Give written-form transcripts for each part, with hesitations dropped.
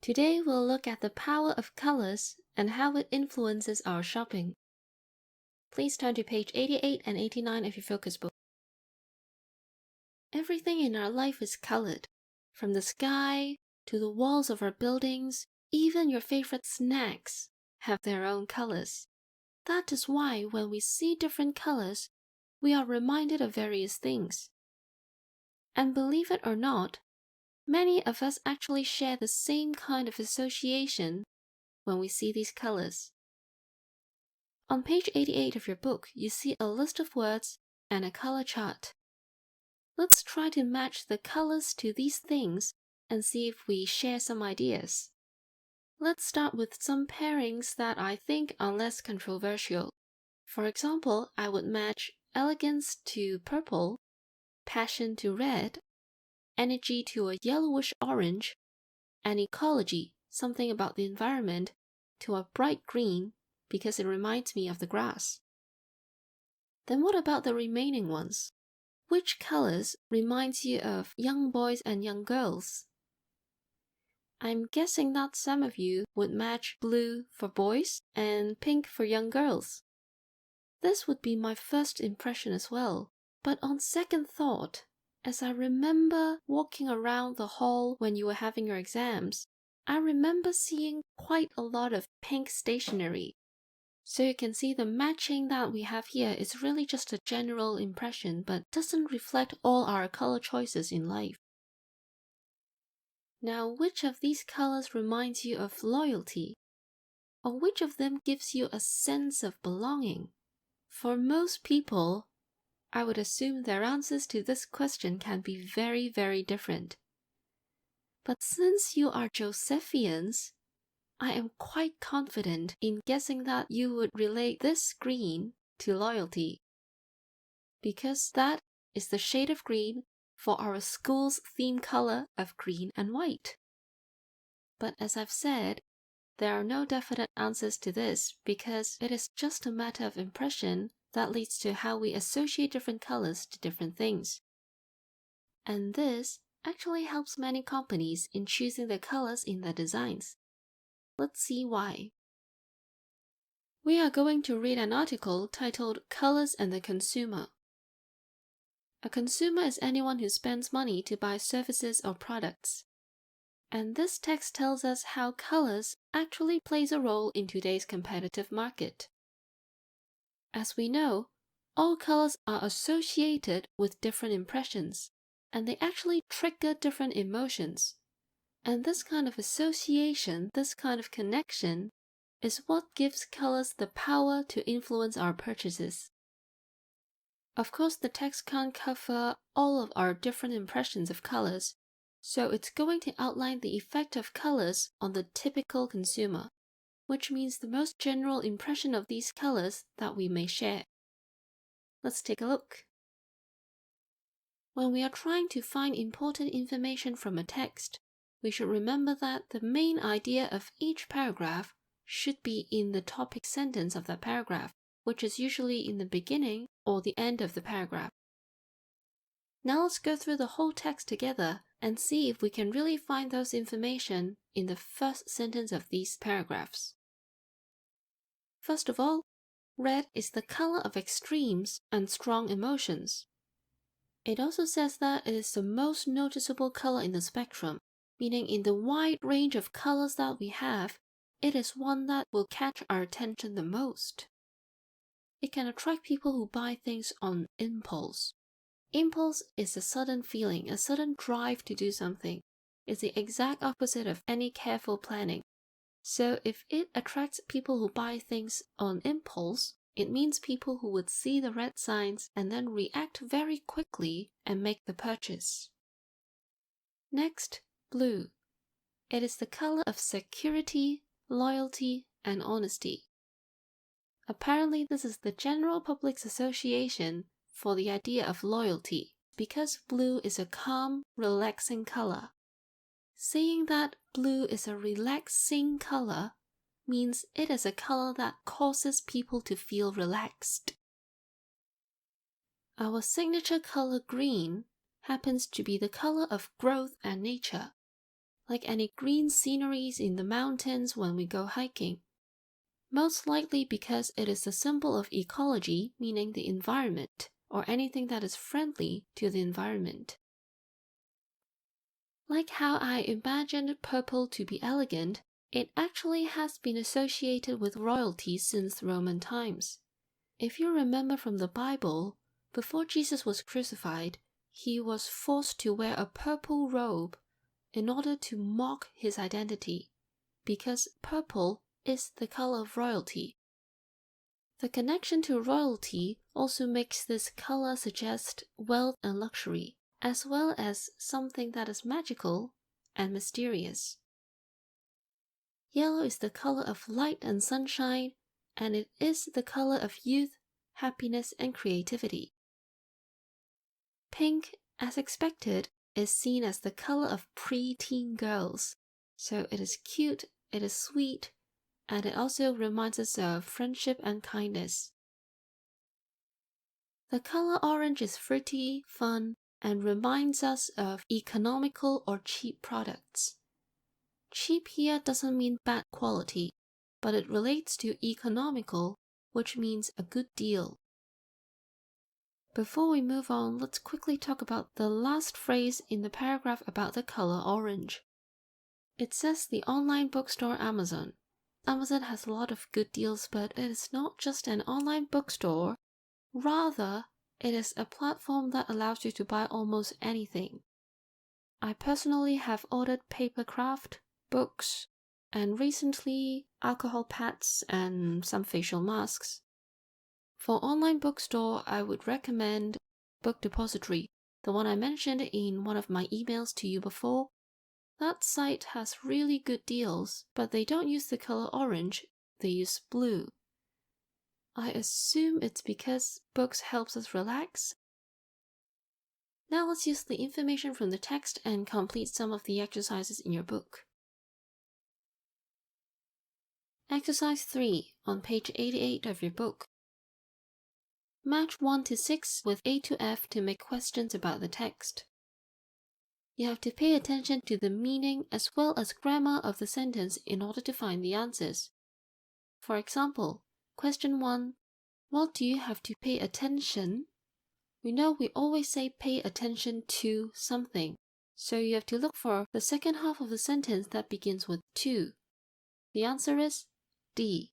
Today we'll look at the power of colors and how it influences our shopping. Please turn to page 88 and 89 of your focus book. Everything in our life is colored, from the sky to the walls of our buildings. Even your favorite snacks have their own colors. That is why when we see different colors, we are reminded of various things. And believe it or not, many of us actually share the same kind of association when we see these colors. On page 88 of your book, you see a list of words and a color chart. Let's try to match the colors to these things and see if we share some ideas. Let's start with some pairings that I think are less controversial. For example, I would match elegance to purple, passion to red, energy to a yellowish orange, and ecology, something about the environment, to a bright green because it reminds me of the grass. Then what about the remaining ones? Which colors reminds you of young boys and young girls? I'm guessing that some of you would match blue for boys and pink for young girls. This would be my first impression as well, but on second thought, as I remember walking around the hall when you were having your exams, I remember seeing quite a lot of pink stationery. So you can see the matching that we have here is really just a general impression but doesn't reflect all our color choices in life. Now, which of these colors reminds you of loyalty? Or which of them gives you a sense of belonging? For most people, I would assume their answers to this question can be very, very different. But since you are Josephians, I am quite confident in guessing that you would relate this green to loyalty, because that is the shade of green for our school's theme color of green and white. But as I've said, there are no definite answers to this because it is just a matter of impression that leads to how we associate different colors to different things. And this actually helps many companies in choosing the colors in their designs. Let's see why. We are going to read an article titled Colors and the Consumer. A consumer is anyone who spends money to buy services or products. And this text tells us how colors actually plays a role in today's competitive market. As we know, all colors are associated with different impressions, and they actually trigger different emotions. And this kind of association, this kind of connection, is what gives colors the power to influence our purchases. Of course, the text can't cover all of our different impressions of colors, so it's going to outline the effect of colors on the typical consumer, which means the most general impression of these colors that we may share. Let's take a look. When we are trying to find important information from a text, we should remember that the main idea of each paragraph should be in the topic sentence of that paragraph, which is usually in the beginning or the end of the paragraph. Now let's go through the whole text together and see if we can really find those information in the first sentence of these paragraphs. First of all, red is the color of extremes and strong emotions. It also says that it is the most noticeable color in the spectrum, meaning in the wide range of colors that we have, it is one that will catch our attention the most. It can attract people who buy things on impulse. Impulse is a sudden feeling, a sudden drive to do something. It's the exact opposite of any careful planning. So if it attracts people who buy things on impulse, it means people who would see the red signs and then react very quickly and make the purchase. Next, blue. It is the color of security, loyalty, and honesty. Apparently, this is the general public's association for the idea of loyalty, because blue is a calm, relaxing color. Saying that blue is a relaxing color means it is a color that causes people to feel relaxed. Our signature color green happens to be the color of growth and nature. like any green sceneries in the mountains when we go hiking. Most likely because it is a symbol of ecology, meaning the environment, or anything that is friendly to the environment. Like how I imagined purple to be elegant, it actually has been associated with royalty since Roman times. If you remember from the Bible, before Jesus was crucified, he was forced to wear a purple robe in order to mock his identity, because purple is the color of royalty. The connection to royalty also makes this color suggest wealth and luxury, as well as something that is magical and mysterious. Yellow is the color of light and sunshine, and it is the color of youth, happiness, and creativity. Pink, as expected, is seen as the color of pre-teen girls, so it is cute, it is sweet, and it also reminds us of friendship and kindness. The color orange is fruity, fun, and reminds us of economical or cheap products. Cheap here doesn't mean bad quality, but it relates to economical, which means a good deal. Before we move on, let's quickly talk about the last phrase in the paragraph about the color orange. It says the online bookstore Amazon. Amazon has a lot of good deals, but it is not just an online bookstore. Rather, it is a platform that allows you to buy almost anything. I personally have ordered paper craft, books, and recently alcohol pads and some facial masks. For online bookstore, I would recommend Book Depository, the one I mentioned in one of my emails to you before. That site has really good deals, but they don't use the color orange, they use blue. I assume it's because books helps us relax. Now let's use the information from the text and complete some of the exercises in your book. Exercise 3 on page 88 of your book. Match 1 to 6 with A to F to make questions about the text. You have to pay attention to the meaning as well as grammar of the sentence in order to find the answers. For example, question 1, what do you have to pay attention? We know we always say pay attention to something, so you have to look for the second half of the sentence that begins with to. The answer is D.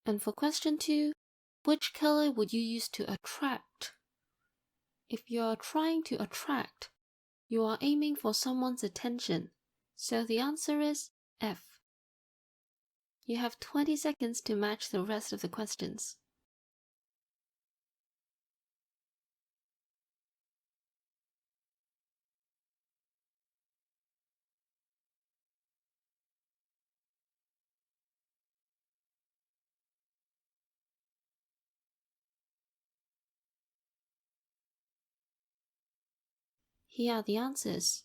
And for question 2, which color would you use to attract? If you are trying to attract, you are aiming for someone's attention, so the answer is F. You have 20 seconds to match the rest of the questions. Here are the answers.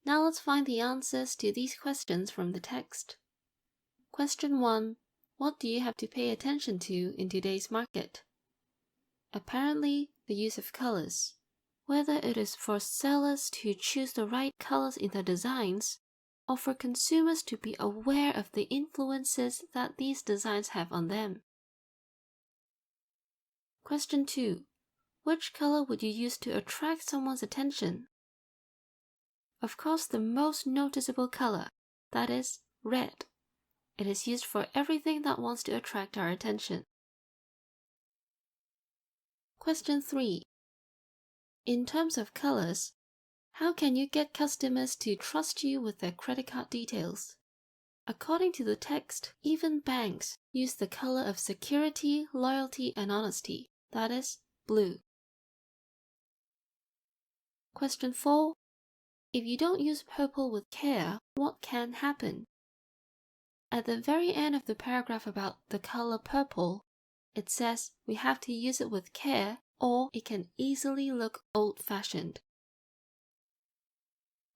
Now let's find the answers to these questions from the text. Question 1. What do you have to pay attention to in today's market? Apparently, the use of colors. Whether it is for sellers to choose the right colors in their designs, or for consumers to be aware of the influences that these designs have on them. Question 2. Which color would you use to attract someone's attention? Of course, the most noticeable color, that is, red. It is used for everything that wants to attract our attention. Question 3. In terms of colors, how can you get customers to trust you with their credit card details? According to the text, even banks use the color of security, loyalty, and honesty, that is, blue. Question 4. If you don't use purple with care, what can happen? At the very end of the paragraph about the color purple, it says we have to use it with care or it can easily look old-fashioned.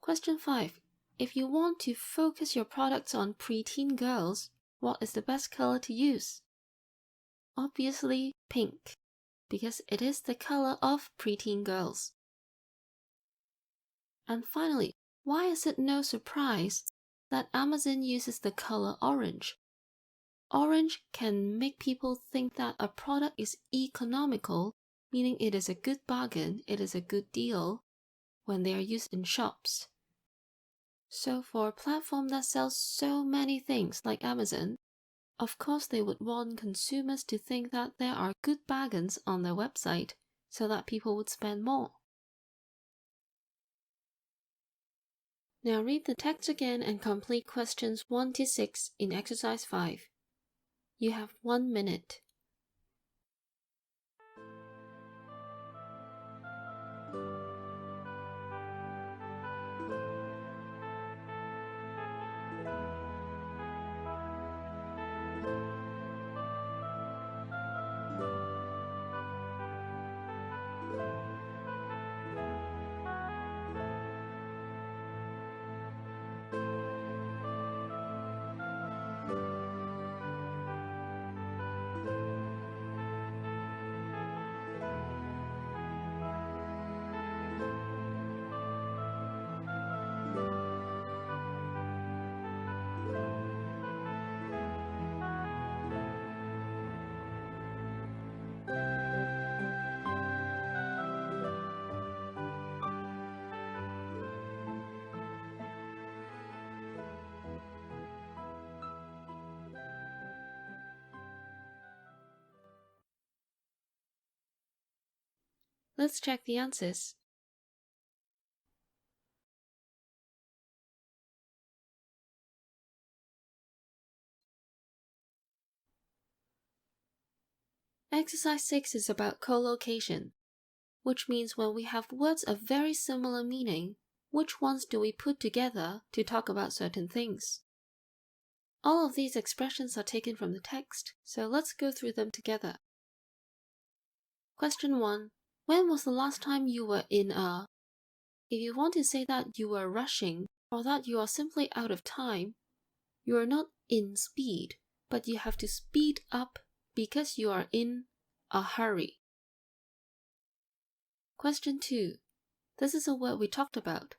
Question 5. If you want to focus your products on preteen girls, what is the best color to use? Obviously, pink, because it is the color of preteen girls. And finally, why is it no surprise that Amazon uses the color orange? Orange can make people think that a product is economical, meaning it is a good bargain, it is a good deal, when they are used in shops. So for a platform that sells so many things like Amazon, of course they would want consumers to think that there are good bargains on their website so that people would spend more. Now read the text again and complete questions 1 to 6 in exercise 5. You have 1 minute. Let's check the answers. Exercise 6 is about collocation, which means when we have words of very similar meaning, which ones do we put together to talk about certain things? All of these expressions are taken from the text, so let's go through them together. Question 1. When was the last time you were in a? If you want to say that you were rushing or that you are simply out of time, you are not in speed, but you have to speed up because you are in a hurry. Question 2. This is a word we talked about.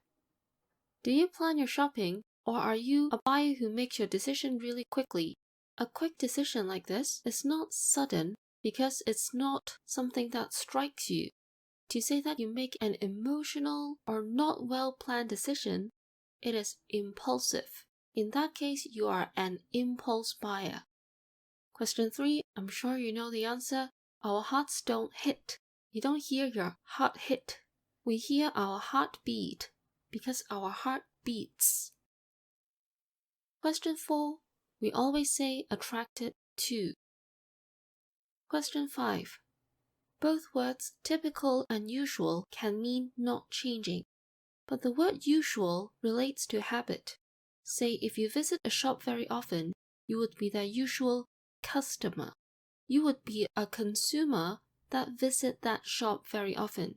Do you plan your shopping, or are you a buyer who makes your decision really quickly? A quick decision like this is not sudden because it's not something that strikes you. To say that you make an emotional or not well-planned decision, it is impulsive. In that case, you are an impulse buyer. Question 3, I'm sure you know the answer. Our hearts don't hit. You don't hear your heart hit. We hear our heart beat because our heart beats. Question 4, we always say attracted to. Question 5, both words typical and usual can mean not changing, but the word usual relates to habit. Say if you visit a shop very often, you would be their usual customer. You would be a consumer that visit that shop very often.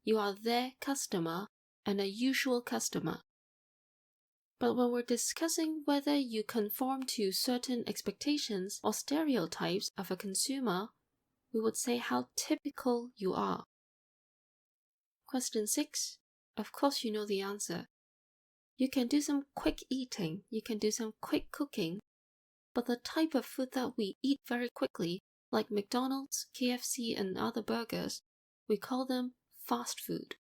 You are their customer and a usual customer. But when we're discussing whether you conform to certain expectations or stereotypes of a consumer, we would say how typical you are. Question 6. Of course you know the answer. You can do some quick eating, you can do some quick cooking, but the type of food that we eat very quickly, like McDonald's, KFC and other burgers, we call them fast food.